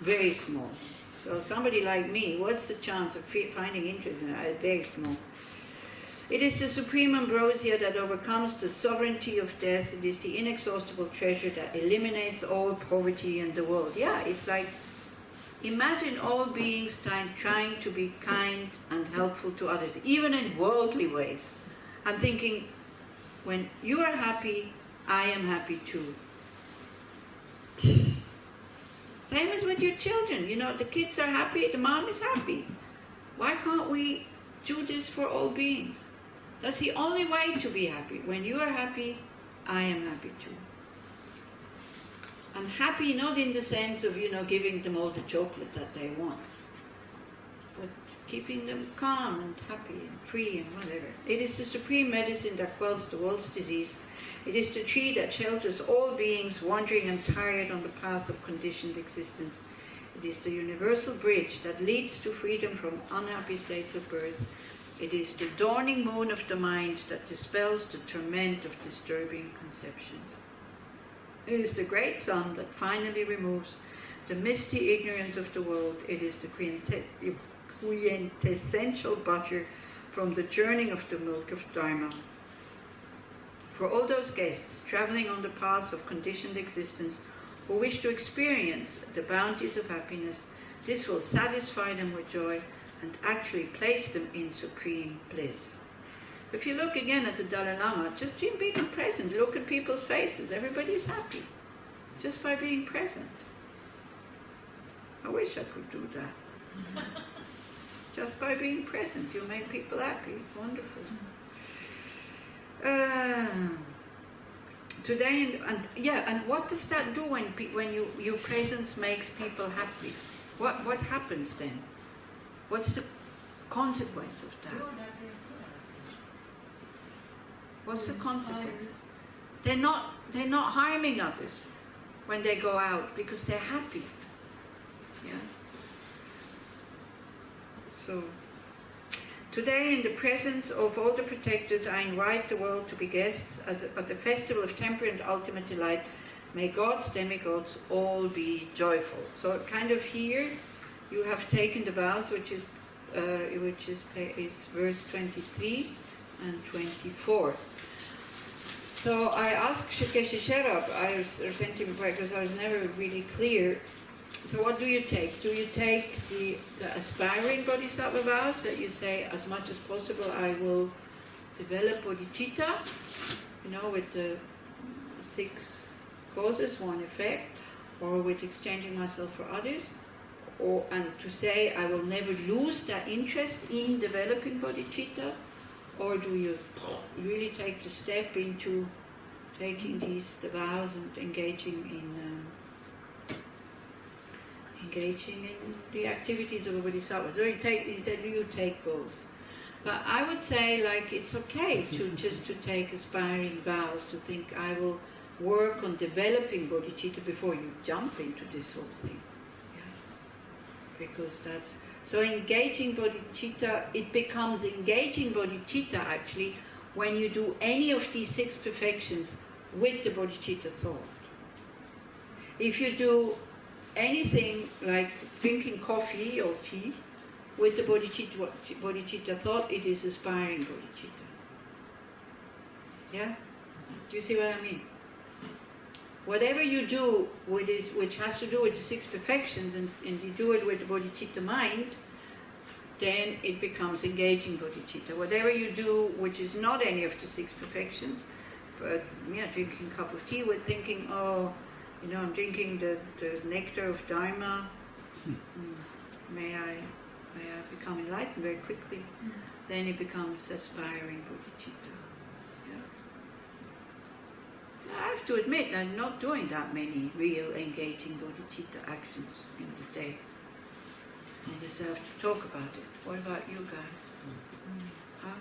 very small. So somebody like me, what's the chance of finding interest in it? Very small. It is the supreme ambrosia that overcomes the sovereignty of death. It is the inexhaustible treasure that eliminates all poverty in the world. Yeah, it's like, imagine all beings trying to be kind and helpful to others, even in worldly ways. I'm thinking, when you are happy, I am happy too. Same as with your children. You know, the kids are happy, the mom is happy. Why can't we do this for all beings? That's the only way to be happy. When you are happy, I am happy too. And happy not in the sense of, giving them all the chocolate that they want, but keeping them calm and happy and free and whatever. It is the supreme medicine that quells the world's disease. It is the tree that shelters all beings wandering and tired on the path of conditioned existence. It is the universal bridge that leads to freedom from unhappy states of birth. It is the dawning moon of the mind that dispels the torment of disturbing conceptions. It is the great sun that finally removes the misty ignorance of the world. It is the quintessential butter from the churning of the milk of Dharma. For all those guests traveling on the path of conditioned existence who wish to experience the bounties of happiness, this will satisfy them with joy and actually place them in supreme bliss. If you look again at the Dalai Lama, just being present, look at people's faces, everybody's happy, just by being present. I wish I could do that. Just by being present, you make people happy, wonderful. Today, and what does that do when your presence makes people happy? What happens then? What's the consequence of that? What's the consequence? They're not harming others when they go out because they're happy. Yeah. So today, in the presence of all the protectors, I invite the world to be guests at the festival of temperate and ultimate delight. May gods, demigods, all be joyful. So kind of here, you have taken the vows, which is verse 23 and 24. So I asked Shikeshi Sherab, I sent him because I was never really clear. So what do you take? Do you take the aspiring Bodhisattva vows that you say, as much as possible, I will develop bodhicitta, with the 6 causes, 1 effect, or with exchanging myself for others, and to say, I will never lose that interest in developing bodhicitta, or do you really take the step into taking the vows and engaging in the activities of a bodhisattva? So he said, you take both. But I would say, it's okay to take aspiring vows, to think I will work on developing bodhicitta before you jump into this whole thing. Yeah. Because that's... So engaging bodhicitta, it becomes engaging bodhicitta actually when you do any of these 6 perfections with the bodhicitta thought. If you do anything like drinking coffee or tea with the bodhicitta thought, it is aspiring bodhicitta. Yeah? Do you see what I mean? Whatever you do with this, which has to do with the 6 perfections, and you do it with the bodhicitta mind, then it becomes engaging bodhicitta. Whatever you do which is not any of the 6 perfections, but drinking a cup of tea with thinking, I'm drinking the nectar of Dharma, may I become enlightened very quickly, then it becomes aspiring bodhicitta. I have to admit, I'm not doing that many real engaging bodhicitta actions in the day. I just have to talk about it. What about you guys? Huh?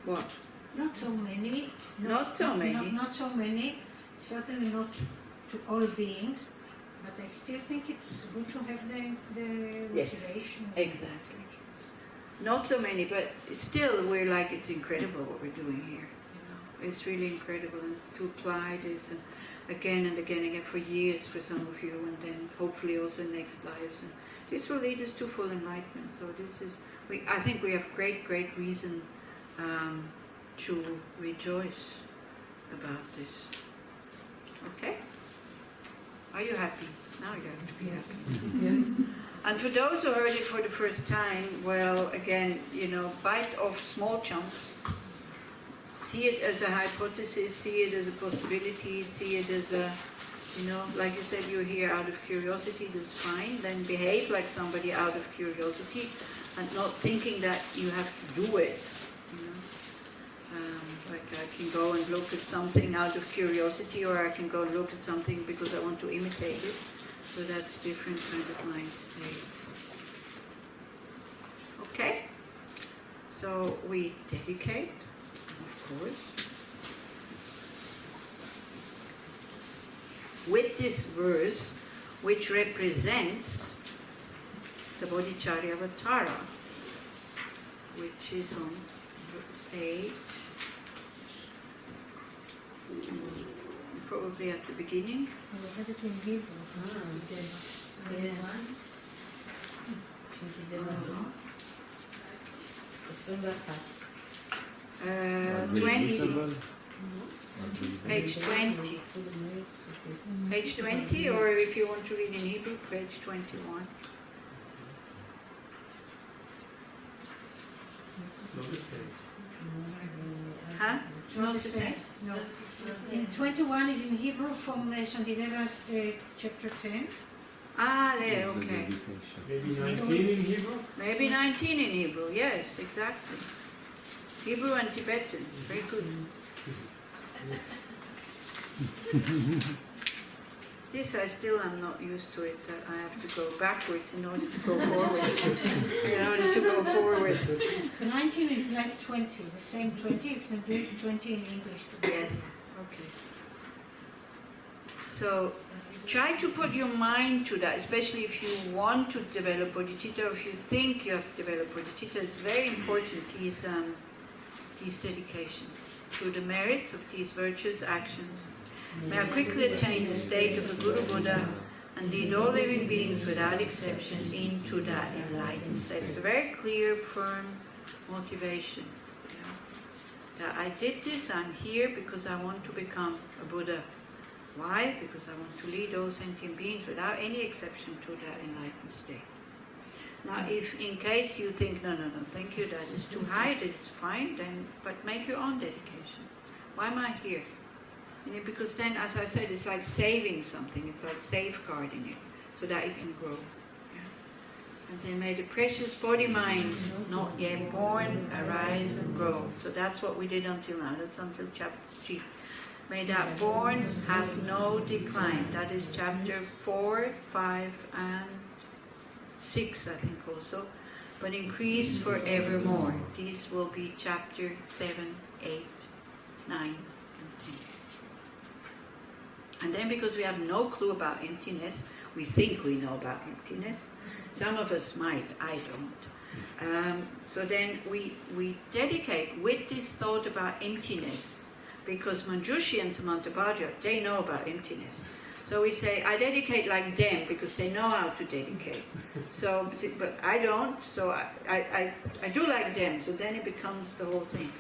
What? Not so many. Not so many? Not so many. Certainly not to all beings. But I still think it's good to have the motivation. Yes, exactly. Not so many, but still it's incredible what we're doing here. It's really incredible, and to apply this. And again and again and again for years for some of you, and then hopefully also next lives. And this will lead us to full enlightenment. So this is, I think we have great reason to rejoice about this. Okay? Are you happy? Now you have to be happy. Yes. And for those who heard it for the first time, well, again, bite off small chunks. See it as a hypothesis, see it as a possibility, see it as a, like you said, you're here out of curiosity, that's fine. Then behave like somebody out of curiosity and not thinking that you have to do it. Like I can go and look at something out of curiosity, or I can go and look at something because I want to imitate it. So that's different kind of mind state. Okay? So we dedicate, of course, with this verse, which represents the Bodhisattva, which is on page, probably at the beginning. I have it in Hebrew. Uh, 20. Page 20. Page 20, or if you want to read in Hebrew, page 21. Huh? It's not the same. No. In 21 is in Hebrew from Shantideva's chapter 10. Ah, there, okay. Maybe 19 in Hebrew? Maybe 19 in Hebrew, yes, exactly. Hebrew and Tibetan, very good. This I still am not used to it, that I have to go backwards in order to go forward. 19 is like 20, the same 20, except 20 in English together. Yeah, okay. So try to put your mind to that, especially if you want to develop bodhicitta, or if you think you have to develop bodhicitta. It's very important, these dedications, through the merits of these virtuous actions. May I quickly attain the state of a Guru Buddha and lead all living beings without exception into that enlightened state. It's a very clear, firm motivation. That I did this, I'm here because I want to become a Buddha. Why? Because I want to lead all sentient beings without any exception to that enlightened state. Now, if in case you think, no, thank you, that is too high, that is fine, then, but make your own dedication. Why am I here? Because then, as I said, it's like saving something, it's like safeguarding it, so that it can grow. Yeah? And then may the precious body-mind, not yet born, arise and grow. So that's what we did until now, that's until chapter 3. May that born have no decline. That is chapter 4, 5, and 6, I think also. But increase forevermore. These will be chapter 7, 8, 9, and 10. And then because we have no clue about emptiness, we think we know about emptiness. Some of us might, I don't. So then we dedicate with this thought about emptiness, because Manjushri and Samantabhadra, they know about emptiness. So we say, I dedicate like them, because they know how to dedicate. So, but I don't, so I do like them, so then it becomes the whole thing.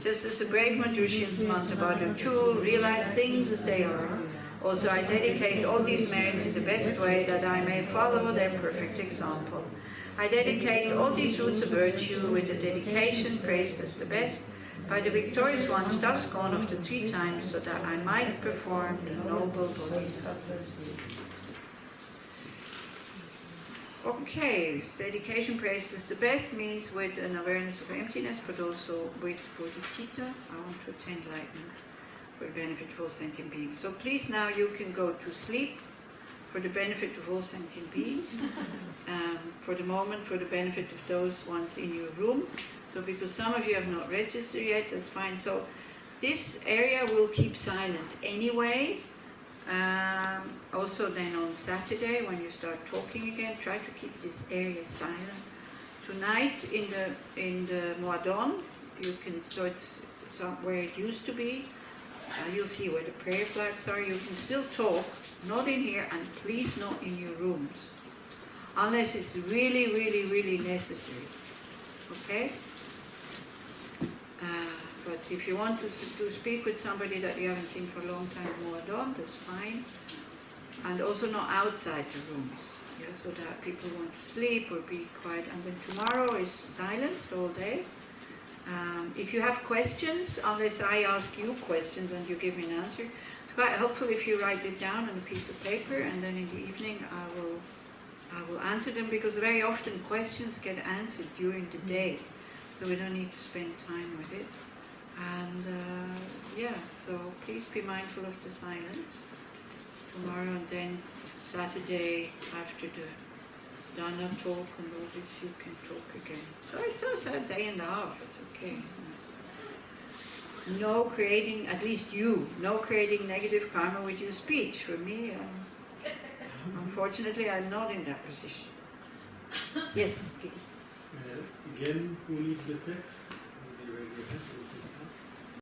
Just as a brave Manjushri and Samantabhadra too realize things as they are. Also, I dedicate all these merits in the best way, that I may follow their perfect example. I dedicate all these roots of virtue with a dedication praised as the best, by the victorious ones thus gone of the 3 times, so that I might perform the noble Bodhisattva's deeds. Okay, dedication praised as the best means with an awareness of emptiness, but also with bodhicitta. I want to attain enlightenment for the benefit of all sentient beings. So please now you can go to sleep for the benefit of all sentient beings, for the moment for the benefit of those ones in your room. So because some of you have not registered yet, that's fine. So this area will keep silent anyway. Also then on Saturday when you start talking again, try to keep this area silent. Tonight in the Moadon, you can, so it's where it used to be, you'll see where the prayer flags are. You can still talk, not in here, and please not in your rooms, unless it's really, really, really necessary. Okay? But if you want to speak with somebody that you haven't seen for a long time, Moadon, that's fine. And also not outside the rooms, yeah, so that people want to sleep or be quiet. And then tomorrow is silenced all day. If you have questions, unless I ask you questions and you give me an answer, it's quite helpful if you write it down on a piece of paper, and then in the evening I will answer them, because very often questions get answered during the day, so we don't need to spend time with it. And yeah, so please be mindful of the silence tomorrow, and then Saturday after the Dana talk and all this, you can talk again. So it's also a day and a half, it's okay. No creating, at least you, no creating negative karma with your speech. For me, unfortunately, I'm not in that position. Yes, Kiki. Again, who needs the text? The radio